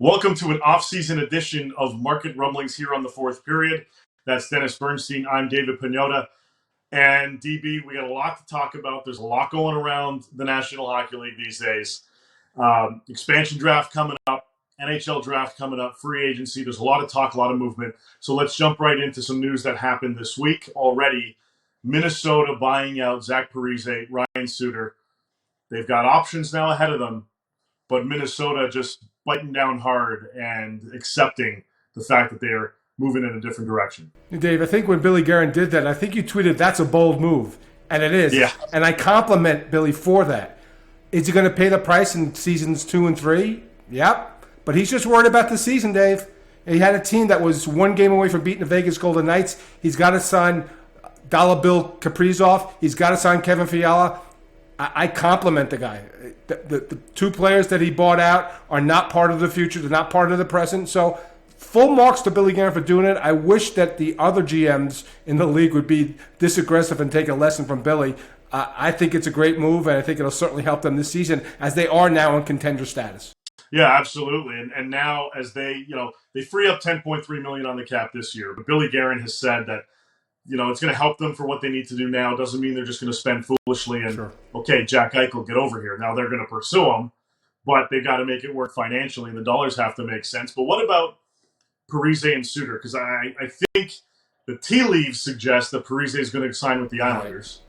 Welcome to an off-season edition of Market Rumblings here on the fourth period. That's Dennis Bernstein. I'm David Pagnotta. And DB, we got a lot to talk about. There's a lot going around the National Hockey League these days. Expansion draft coming up, NHL draft coming up, free agency. There's a lot of talk, a lot of movement. So let's jump right into some news that happened this week already. Minnesota buying out Zach Parise, Ryan Suter. They've got options now ahead of them, but Minnesota just biting down hard and accepting the fact that they're moving in a different direction. Dave, I think when Billy Guerin did that, I think you tweeted, "That's a bold move." And it is. Yeah. And I compliment Billy for that. Is he going to pay the price in seasons 2 and 3? Yep. But he's just worried about the season, Dave. He had a team that was one game away from beating the Vegas Golden Knights. He's got to sign Dollar Bill Kaprizov. He's got to sign Kevin Fiala. I compliment the guy. The two players that he bought out are not part of the future. They're not part of the present. So full marks to Billy Guerin for doing it. I wish that the other GMs in the league would be this aggressive and take a lesson from Billy. I think it's a great move, and I think it'll certainly help them this season as they are now in contender status. Yeah, absolutely. And now as they free up $10.3 million on the cap this year, but Billy Guerin has said that it's going to help them for what they need to do now. Doesn't mean they're just going to spend foolishly and, Sure. Okay, Jack Eichel, get over here. Now they're going to pursue him, but they got to make it work financially, and the dollars have to make sense. But what about Parise and Suter? Because I think the tea leaves suggest that Parise is going to sign with the Islanders.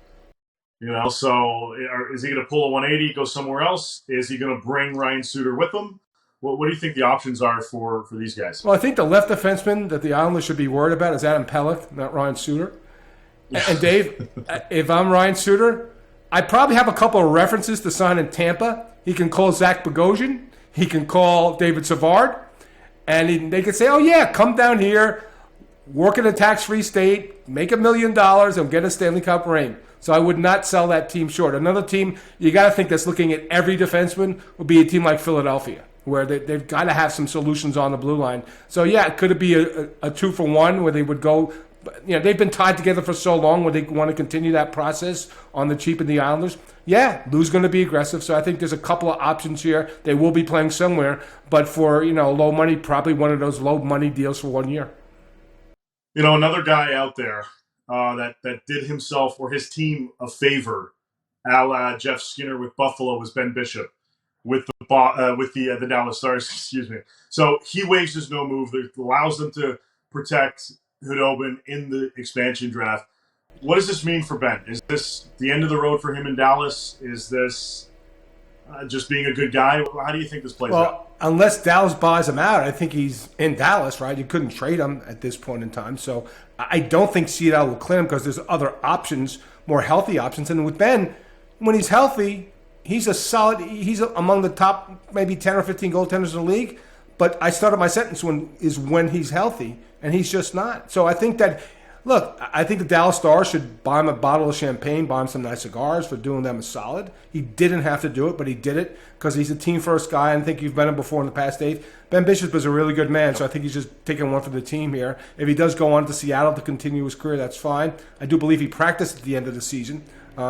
So is he going to pull a 180, go somewhere else? Is he going to bring Ryan Suter with him? What do you think the options are for these guys? Well, I think the left defenseman that the Islanders should be worried about is Adam Pelech, not Ryan Suter. And Dave, if I'm Ryan Suter, I probably have a couple of references to sign in Tampa. He can call Zach Bogosian. He can call David Savard. And they could say, oh, yeah, come down here, work in a tax-free state, make $1 million, and get a Stanley Cup ring. So I would not sell that team short. Another team you got to think that's looking at every defenseman would be a team like Philadelphia, where they've got to have some solutions on the blue line. So, yeah, could it be a 2-for-1 where they would go – they've been tied together for so long where they want to continue that process on the cheap in the Islanders. Yeah, Lou's going to be aggressive, so I think there's a couple of options here. They will be playing somewhere, but for, low money, probably one of those low money deals for 1 year. Another guy out there that did himself or his team a favor, a la Jeff Skinner with Buffalo, was Ben Bishop with the Dallas Stars. Excuse me. So he waives his no move that allows them to protect Hudobin in the expansion draft. What does this mean for Ben? Is this the end of the road for him in Dallas? Is this just being a good guy? How do you think this plays out? Well, unless Dallas buys him out, I think he's in Dallas, right? You couldn't trade him at this point in time. So I don't think Seattle will clear him because there's other options, more healthy options. And with Ben, when he's healthy, he's he's among the top maybe 10 or 15 goaltenders in the league. But I started my sentence when he's healthy, and he's just not. So I think that, I think the Dallas Stars should buy him a bottle of champagne, buy him some nice cigars for doing them a solid. He didn't have to do it, but he did it because he's a team-first guy, and I think you've met him before in the past, Dave. Ben Bishop is a really good man, so I think he's just taking one for the team here. If he does go on to Seattle to continue his career, that's fine. I do believe he practiced at the end of the season,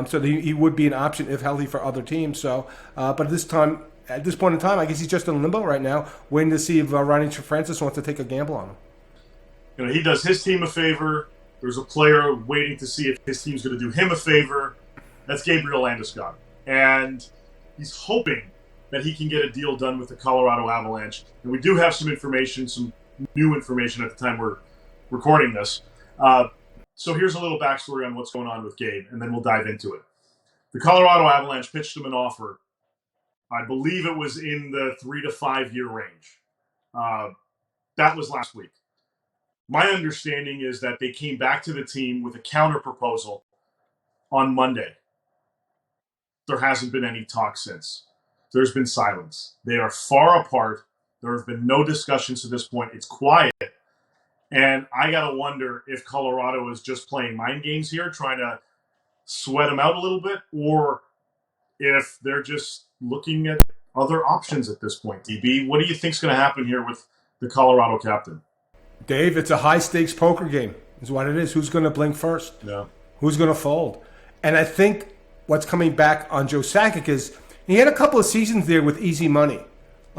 so he would be an option if healthy for other teams. So, but at this point in time, I guess he's just in limbo right now, waiting to see if Ronnie Francis wants to take a gamble on him. He does his team a favor. There's a player waiting to see if his team's going to do him a favor. That's Gabriel Landeskog. And he's hoping that he can get a deal done with the Colorado Avalanche. And we do have some information, some new information at the time we're recording this. So here's a little backstory on what's going on with Gabe, and then we'll dive into it. The Colorado Avalanche pitched him an offer. I believe it was in the 3 to 5 year range. That was last week. My understanding is that they came back to the team with a counter proposal on Monday. There hasn't been any talk since. There's been silence. They are far apart. There have been no discussions to this point. It's quiet. And I got to wonder if Colorado is just playing mind games here, trying to sweat them out a little bit, or if they're just looking at other options at this point. DB, what do you think is going to happen here with the Colorado captain? Dave, it's a high-stakes poker game is what it is. Who's going to blink first? Yeah. Who's going to fold? And I think what's coming back on Joe Sakic is he had a couple of seasons there with easy money.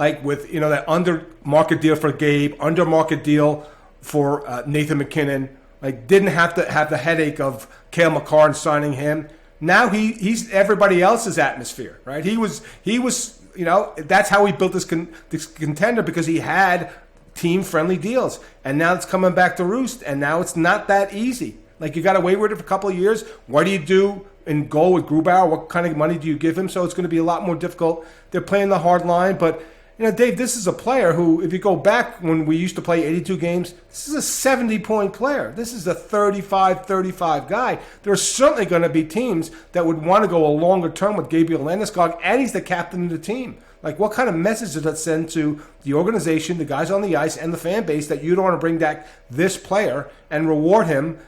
like with that under market deal for Gabe, under market deal for Nathan McKinnon. Like didn't have to have the headache of Cale McCarr signing him. Now he's everybody else's atmosphere, right? He was that's how he built this contender, because he had team-friendly deals. And now it's coming back to roost, and now it's not that easy. Like, you got away with it for a couple of years. What do you do in goal with Grubauer? What kind of money do you give him? So it's going to be a lot more difficult. They're playing the hard line, but Dave, this is a player who, if you go back when we used to play 82 games, this is a 70-point player. This is a 35 guy. There are certainly going to be teams that would want to go a longer term with Gabriel Landeskog, and he's the captain of the team. Like, what kind of message does that send to the organization, the guys on the ice, and the fan base that you don't want to bring back this player and reward him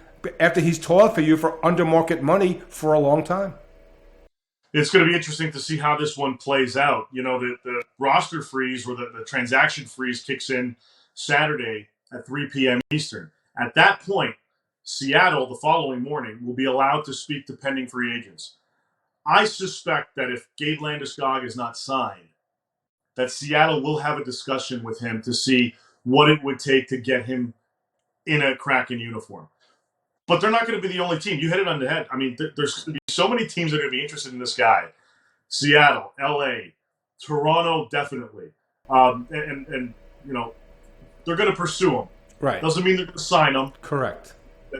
after he's toiled for you for under market money for a long time? It's going to be interesting to see how this one plays out. The roster freeze or the transaction freeze kicks in Saturday at 3 p.m. Eastern. At that point, Seattle, the following morning, will be allowed to speak to pending free agents. I suspect that if Gabe Landeskog is not signed, that Seattle will have a discussion with him to see what it would take to get him in a Kraken uniform. But they're not going to be the only team. You hit it on the head. I mean, there's going to be so many teams that are going to be interested in this guy. Seattle, L.A., Toronto, definitely. And they're going to pursue him. Right. Doesn't mean they're going to sign him. Correct.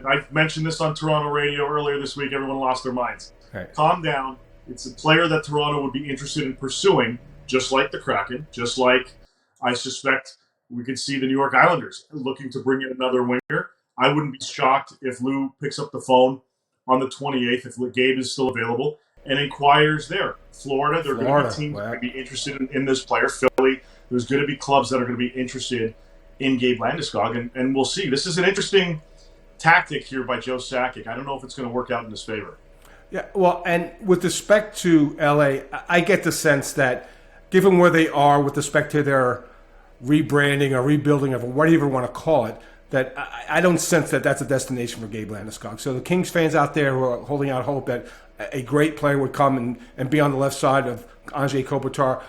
I mentioned this on Toronto radio earlier this week. Everyone lost their minds. Right. Calm down. It's a player that Toronto would be interested in pursuing, just like the Kraken, just like I suspect we could see the New York Islanders looking to bring in another winger. I wouldn't be shocked if Lou picks up the phone on the 28th, if Gabe is still available, and inquires there. Florida, there are going to be teams that are going to be interested in this player. Philly, there's going to be clubs that are going to be interested in Gabe Landeskog, and we'll see. This is an interesting tactic here by Joe Sakic. I don't know if it's going to work out in his favor. Yeah, well, and with respect to LA, I get the sense that given where they are with respect to their rebranding or rebuilding, or whatever you want to call it, that I don't sense that that's a destination for Gabe Landeskog. So the Kings fans out there who are holding out hope that a great player would come and be on the left side of Anze Kopitar,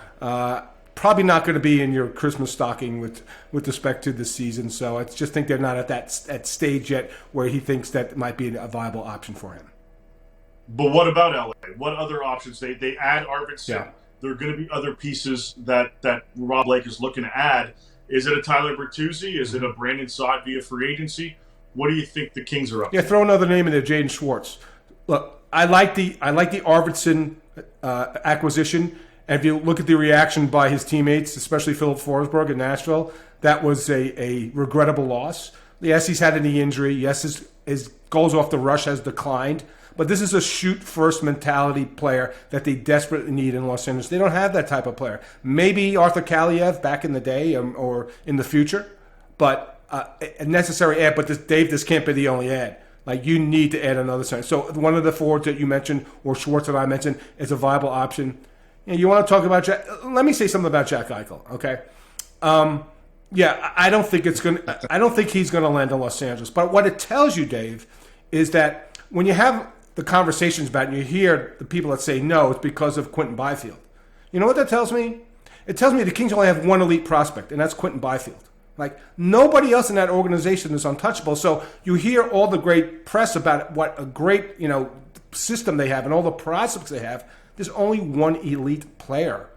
probably not going to be in your Christmas stocking with respect to this season. So I just think they're not at that stage yet where he thinks that might be a viable option for him. But what about LA? What other options? They add Arvidsson. Yeah. There are going to be other pieces that Rob Blake is looking to add. Is it a Tyler Bertuzzi? Is it a Brandon Saad via free agency? What do you think the Kings are up to? Yeah, throw another name in there, Jaden Schwartz. Look, I like the Arvidsson acquisition. And if you look at the reaction by his teammates, especially Philip Forsberg in Nashville, that was a regrettable loss. Yes, he's had a knee injury. Yes, his goals off the rush has declined. But this is a shoot-first mentality player that they desperately need in Los Angeles. They don't have that type of player. Maybe Arthur Kaliev back in the day or in the future, but a necessary add. But this can't be the only add. Like, you need to add another center. So one of the forwards that you mentioned, or Schwartz that I mentioned, is a viable option. You want to talk about Jack? Let me say something about Jack Eichel, okay? I don't think he's going to land in Los Angeles. But what it tells you, Dave, is that when you have the conversations about it and you hear the people that say no, it's because of Quentin Byfield. You know what that tells me? It tells me the Kings only have one elite prospect, and that's Quentin Byfield. Like, nobody else in that organization is untouchable. So you hear all the great press about what a great, system they have and all the prospects they have. There's only one elite player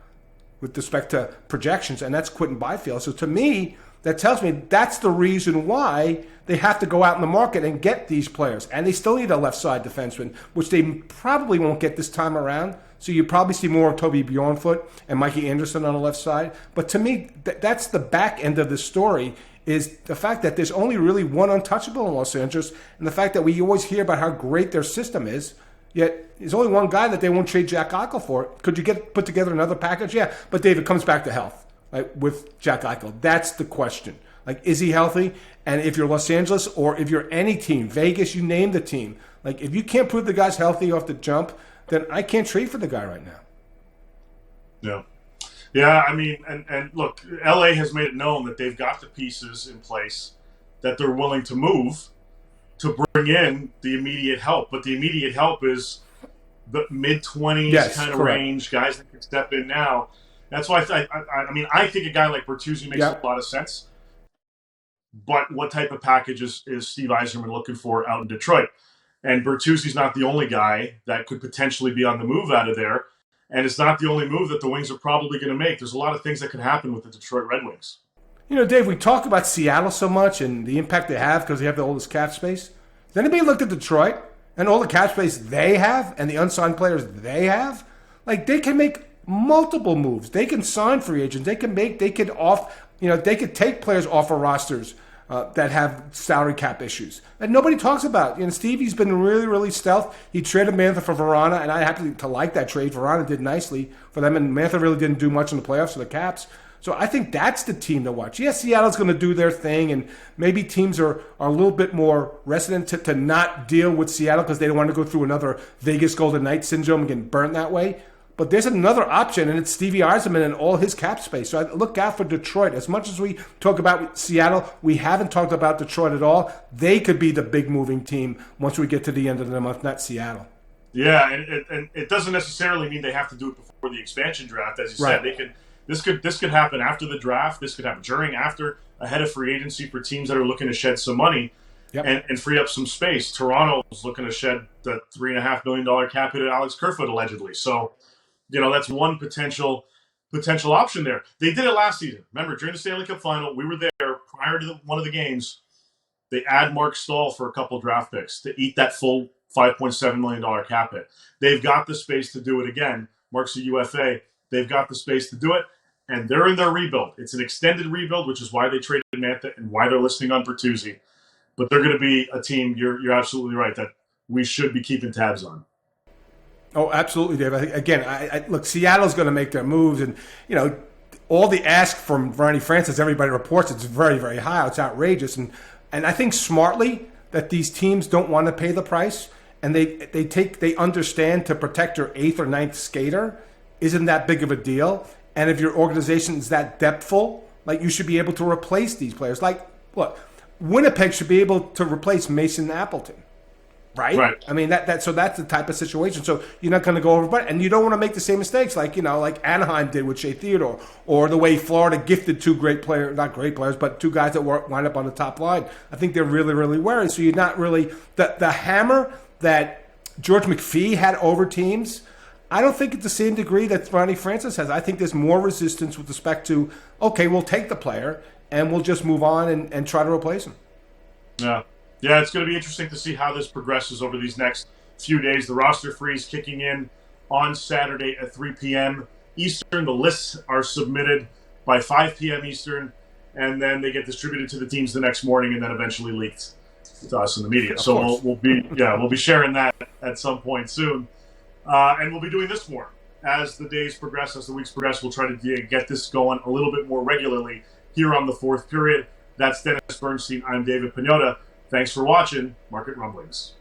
with respect to projections, and that's Quentin Byfield. So to me, that tells me that's the reason why they have to go out in the market and get these players. And they still need a left side defenseman, which they probably won't get this time around. So you probably see more of Toby Bjornfoot and Mikey Anderson on the left side. But to me, that's the back end of the story, is the fact that there's only really one untouchable in Los Angeles, and the fact that we always hear about how great their system is, yet there's only one guy that they won't trade Jack Eichel for. Could you put together another package? Yeah, but Dave, it comes back to health. Like, with Jack Eichel, that's the question. Like, is he healthy? And if you're Los Angeles or if you're any team, Vegas, you name the team. Like, if you can't prove the guy's healthy off the jump, then I can't trade for the guy right now. Yeah, I mean, and look, LA has made it known that they've got the pieces in place that they're willing to move to bring in the immediate help. But the immediate help is the mid-20s kind of range, guys that can step in now. That's why I think a guy like Bertuzzi makes a lot of sense. But what type of package is Steve Yzerman looking for out in Detroit? And Bertuzzi's not the only guy that could potentially be on the move out of there. And it's not the only move that the Wings are probably going to make. There's a lot of things that could happen with the Detroit Red Wings. You know, Dave, we talk about Seattle so much and the impact they have because they have the oldest cap space. Has anybody looked at Detroit and all the cap space they have and the unsigned players they have? Like, they can make multiple moves. They can sign free agents. They could take players off of rosters that have salary cap issues. And nobody talks about. Stevie's been really, really stealth. He traded Mantha for Verana, and I happen to like that trade. Verana did nicely for them, and Mantha really didn't do much in the playoffs for the Caps. So I think that's the team to watch. Yes, Seattle's going to do their thing, and maybe teams are a little bit more reticent to not deal with Seattle because they don't want to go through another Vegas Golden Knights syndrome and get burnt that way. But there's another option, and it's Stevie Yzerman and all his cap space. So I look out for Detroit. As much as we talk about Seattle, we haven't talked about Detroit at all. They could be the big moving team once we get to the end of the month, not Seattle. Yeah, and it doesn't necessarily mean they have to do it before the expansion draft. As you said, they could. This could happen after the draft. This could happen during, after, ahead of free agency for teams that are looking to shed some money and free up some space. Toronto is looking to shed the $3.5 million cap hit at Alex Kerfoot, allegedly. So, that's one potential option there. They did it last season. Remember, during the Stanley Cup final, we were there prior to one of the games. They add Mark Stahl for a couple draft picks to eat that full $5.7 million cap hit. They've got the space to do it again. Mark's a UFA. They've got the space to do it, and they're in their rebuild. It's an extended rebuild, which is why they traded Mantha and why they're listening on Bertuzzi. But they're going to be a team, you're absolutely right, that we should be keeping tabs on. Oh, absolutely, Dave. Look, Seattle's going to make their moves, and all the ask from Ronnie Francis, everybody reports it's very, very high. It's outrageous, and I think smartly that these teams don't want to pay the price, and they understand to protect your 8th or 9th skater isn't that big of a deal, and if your organization is that depthful, like, you should be able to replace these players. Like, look, Winnipeg should be able to replace Mason Appleton. Right. I mean so that's the type of situation. So you're not going to go over, and you don't want to make the same mistakes like Anaheim did with Shea Theodore, or the way Florida gifted two great players, not great players, but two guys that wind up on the top line. I think they're really, really worried. So you're not really the hammer that George McPhee had over teams. I don't think it's the same degree that Ronnie Francis has. I think there's more resistance with respect to, okay, we'll take the player and we'll just move on and try to replace him. Yeah, it's going to be interesting to see how this progresses over these next few days. The roster freeze kicking in on Saturday at 3 p.m. Eastern. The lists are submitted by 5 p.m. Eastern, and then they get distributed to the teams the next morning and then eventually leaked to us in the media. So we'll be sharing that at some point soon. And we'll be doing this more as the days progress, as the weeks progress. We'll try to get this going a little bit more regularly here on the Fourth Period. That's Dennis Bernstein. I'm David Pagnotta. Thanks for watching Market Rumblings.